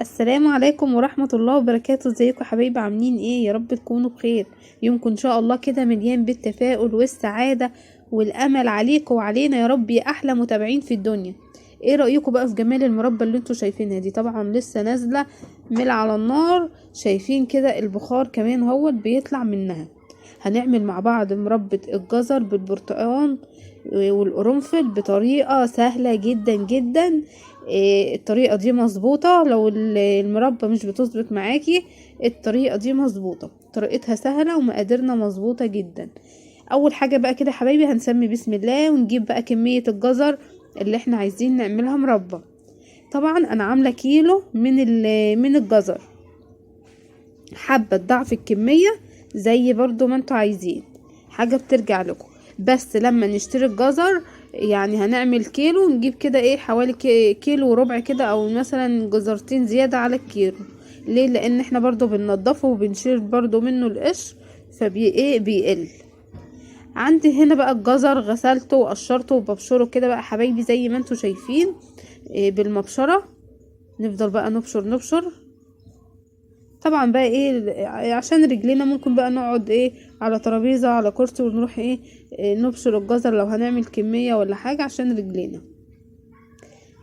السلام عليكم ورحمة الله وبركاته. ازيكم يا حبايبي؟ عاملين ايه؟ يا رب تكونوا بخير. يومكم ان شاء الله كده مليان بالتفاؤل والسعادة والامل عليكم وعلينا يا رب، يا احلى متابعين في الدنيا. ايه رأيكم بقى في جمال المربى اللي انتوا شايفينها دي؟ طبعا لسه نازلة من على النار، شايفين كده البخار كمان هو بيطلع منها. هنعمل مع بعض مربى الجزر بالبرتقال والقرنفل بطريقة سهلة جدا جدا. الطريقة دي مظبوطة. لو المربى مش بتظبط معاكي، الطريقة دي مظبوطة، طريقتها سهلة ومقاديرنا مظبوطة جدا. اول حاجة بقى كده حبايبي هنسمي بسم الله ونجيب بقى كمية الجزر اللي احنا عايزين نعملها مربى. طبعا انا عاملة كيلو من الجزر. حابة تضعف الكمية زي برضو ما انتوا عايزين، حاجة بترجع لكم. بس لما نشتري الجزر يعني هنعمل كيلو، نجيب كده ايه حوالي كيلو وربع كده، او مثلا جزرتين زيادة على الكيلو. ليه؟ لان احنا برضو بننضفه وبنشيل برضو منه القشر، بيقل. عندي هنا بقى الجزر غسلته وقشرته وببشره كده بقى حبايبي زي ما انتوا شايفين. بالمبشرة نفضل بقى نبشر. طبعا بقى ايه عشان رجلينا ممكن بقى نقعد ايه على ترابيزة على كرسي ونروح نبشر الجزر لو هنعمل كمية ولا حاجة عشان رجلينا.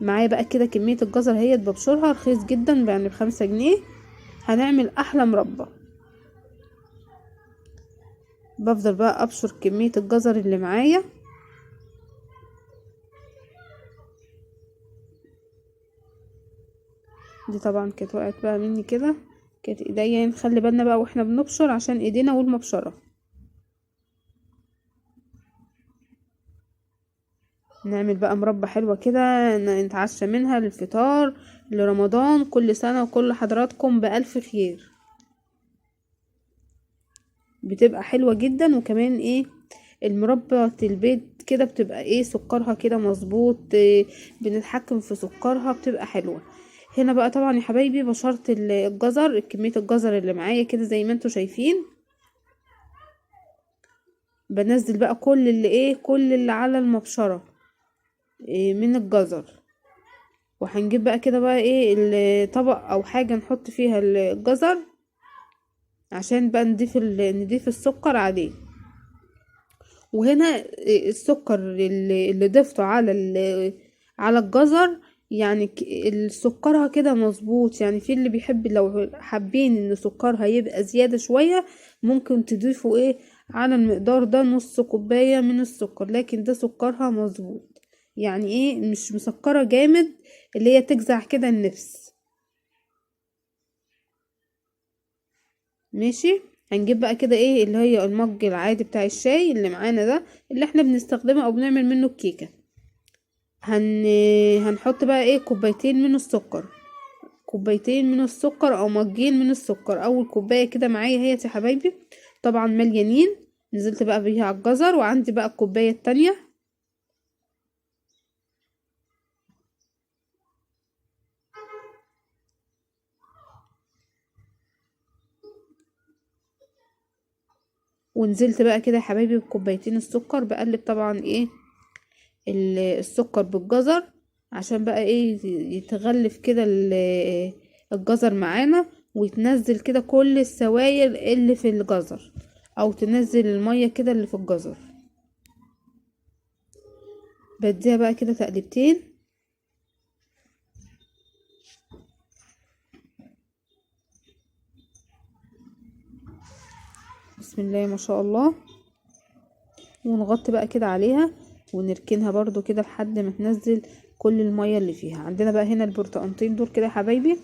معايا بقى كده كمية الجزر هي ببشرها رخيص جدا يعني ب5 جنيه. هنعمل احلى مربى. بفضل بقى ابشر كمية الجزر اللي معايا. دي طبعا كانت وقعت بقى مني كده، كانت ايديا. نخلي بالنا بقى واحنا بنبشر عشان ايدينا والمبشرة. نعمل بقى مربى حلوة كده نتعشى منها للفطار لرمضان. كل سنة وكل حضراتكم بألف خير. بتبقى حلوة جدا. وكمان المربى البيت كده بتبقى سكرها كده مظبوط. بنتحكم في سكرها بتبقى حلوة. هنا بقى طبعا يا حبايبي بشرت الجزر، كمية الجزر اللي معايا كده زي ما انتوا شايفين. بنزل بقى كل اللي على المبشرة من الجزر. وهنجيب بقى كده بقى الطبق او حاجة نحط فيها الجزر عشان بقى نضيف السكر عليه. وهنا السكر اللي ضفته على الجزر يعني سكرها كده مظبوط. يعني في اللي بيحب لو حابين ان سكرها يبقى زيادة شوية ممكن تضيفوا على المقدار ده نص كوباية من السكر، لكن ده سكرها مظبوط. يعني مش مسكرة جامد اللي هي تجزع كده النفس. ماشي. هنجيب بقى كده اللي هي المج العادي بتاع الشاي اللي معانا ده، اللي احنا بنستخدمه او بنعمل منه الكيكة. هنحط بقى كوبايتين من السكر. كوبايتين من السكر او مجين من السكر. اول كوباية كده معايا هي يا حبايبي طبعا مليانين. نزلت بقى بيها على الجزر. وعندي بقى الكوباية التانية. ونزلت بقى كده يا حبايبي بكوبايتين السكر. بقلب طبعا السكر بالجزر عشان بقى يتغلف كده الجزر معانا، ويتنزل كده كل السوائل اللي في الجزر، او تنزل المية كده اللي في الجزر. بديها بقى كده تقلبتين. بسم الله ما شاء الله. ونغطي بقى كده عليها ونركنها برضو كده لحد ما تنزل كل المية اللي فيها. عندنا بقى هنا البرتقانتين دول كده يا حبايبي.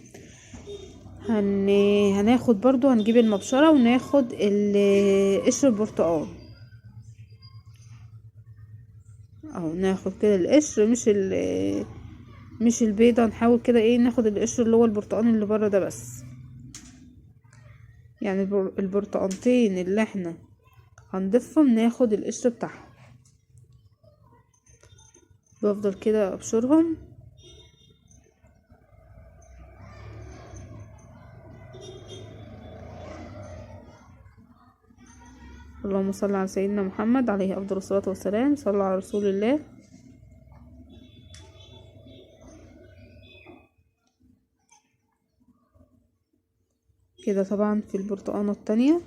هناخد برضو هنجيب المبشرة وناخد قشر البرتقال. اهو ناخد كده القشر مش البيضة. نحاول كده ناخد القشر اللي هو البرتقال اللي بره ده بس. يعني البرتقانتين اللي احنا هنضيفهم ناخد القشر بتاعهم. بفضل كده ابشرهم. اللهم صل على سيدنا محمد عليه افضل الصلاة والسلام. صلوا على رسول الله. كده طبعا في البرتقانة التانية.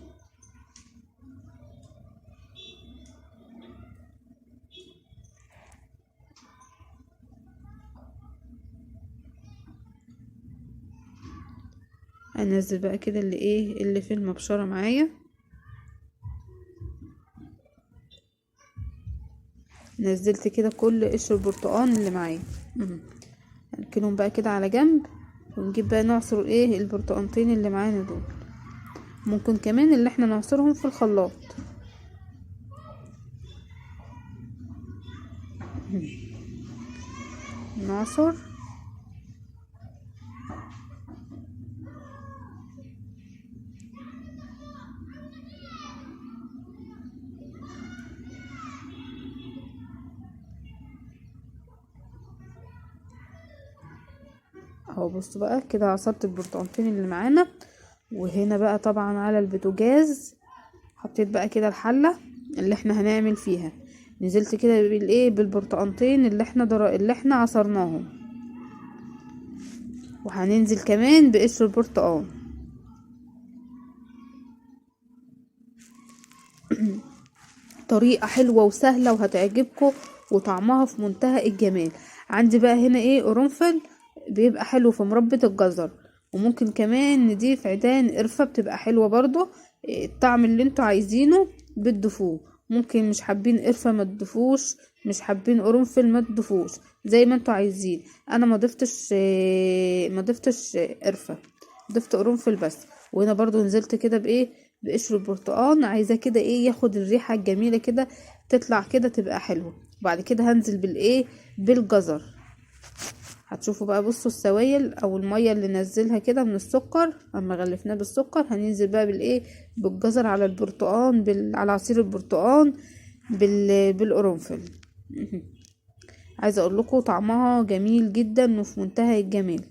انزل بقى كده اللي في المبشرة معايا. نزلت كده كل قشر البرتقان اللي معايا. هنركنهم بقى كده على جنب، ونجيب بقى نعصر البرتقانتين اللي معانا دول. ممكن كمان اللي احنا نعصرهم في الخلاط. نعصر اهو. بصوا بقى كده عصرت البرتقانتين اللي معانا. وهنا بقى طبعا على البوتاجاز حطيت بقى كده الحلة اللي احنا هنعمل فيها. نزلت كده بالبرتقانتين اللي احنا عصرناهم، وهننزل كمان بقشر البرتقان. طريقة حلوة وسهلة وهتعجبكم، وطعمها في منتهى الجمال. عندي بقى هنا قرنفل بيبقى حلو في مربى الجزر، وممكن كمان نضيف عيدان قرفة بتبقى حلوة برضو. الطعم اللي انتوا عايزينه بتضيفوه. ممكن مش حابين قرفة ما تضيفوش، مش حابين قرنفل ما تضيفوش، زي ما انتوا عايزين. انا ما ضفتش قرفة، ضفت قرنفل بس. وهنا برضو نزلت كده بقشر البرتقان. عايزاه كده ياخد الريحة الجميلة كده، تطلع كده تبقى حلوة. وبعد كده هنزل بالجزر. هتشوفوا بقى، بصوا السوائل او المية اللي نزلها كده من السكر اما غلفناه بالسكر، هننزل بقى بالجزر على البرتقان، على عصير البرتقان بالقرنفل. عايزه اقول لكم طعمها جميل جدا وفي منتهى الجمال،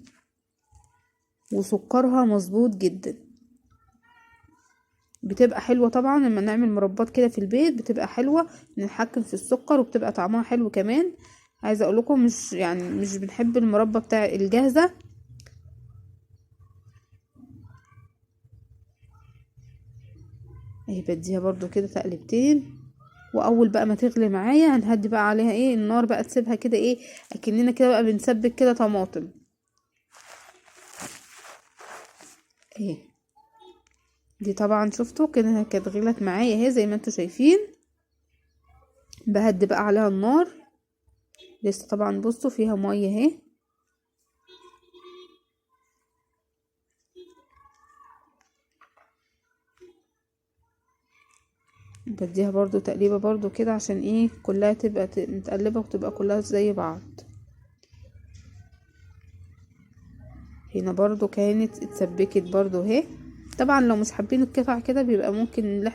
وسكرها مظبوط جدا. بتبقى حلوة طبعا لما نعمل مربات كده في البيت، بتبقى حلوة، نتحكم في السكر وبتبقى طعمها حلو كمان. عايزه اقول لكم مش بنحب المربى بتاع الجاهزة. اهي بديها برضو كده تقلبتين. واول بقى ما تغلي معايا هنهدي بقى عليها النار بقى، تسيبها كده اكننا كده بقى بنسبك كده طماطم. دي طبعا شفتوا كده كانت غلت معايا اهي زي ما انتوا شايفين. بهدي بقى عليها النار. لسه طبعا بصوا فيها ميه اهي. بديها برضو تقليبه برضو كده عشان كلها تبقى متقلبه وتبقى كلها زي بعض. هنا برضو كانت اتسبكت برضو اهي. طبعا لو مش حابين القطع كده بيبقى ممكن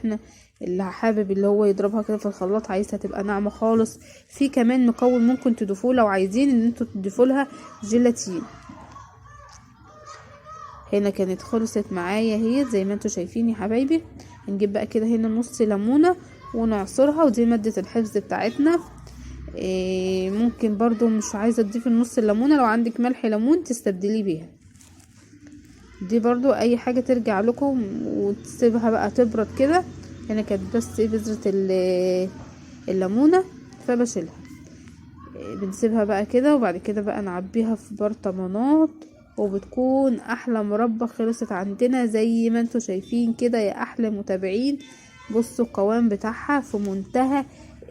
اللي حابب اللي هو يضربها كده في الخلاط، عايزها تبقى ناعمه خالص. في كمان مكون ممكن تضيفوه لو عايزين ان انتوا تضيفوا لها جيلاتين. هنا كانت خلصت معايا اهي زي ما انتوا شايفين يا حبايبي. هنجيب بقى كده هنا نص ليمونه ونعصرها، ودي ماده الحفظ بتاعتنا. ممكن برضو مش عايزه تضيفي النص الليمونه، لو عندك ملح ليمون تستبدليه بيها. دي برضو اي حاجة ترجع لكم، وتسيبها بقى تبرد كده. هنا كانت بس بذرة الليمونة فبشيلها. بنسيبها بقى كده، وبعد كده بقى نعبيها في برطمانات، وبتكون احلى مربى خلصت عندنا زي ما انتوا شايفين كده يا احلى متابعين. بصوا القوام بتاعها في منتهى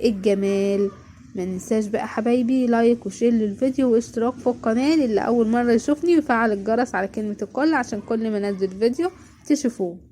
الجمال. ما ننساش بقى حبايبي لايك وشير للفيديو واشتراك في القناة اللي اول مرة يشوفني، ويفعل الجرس على كلمة الكل عشان كل ما انزل فيديو تشوفوه.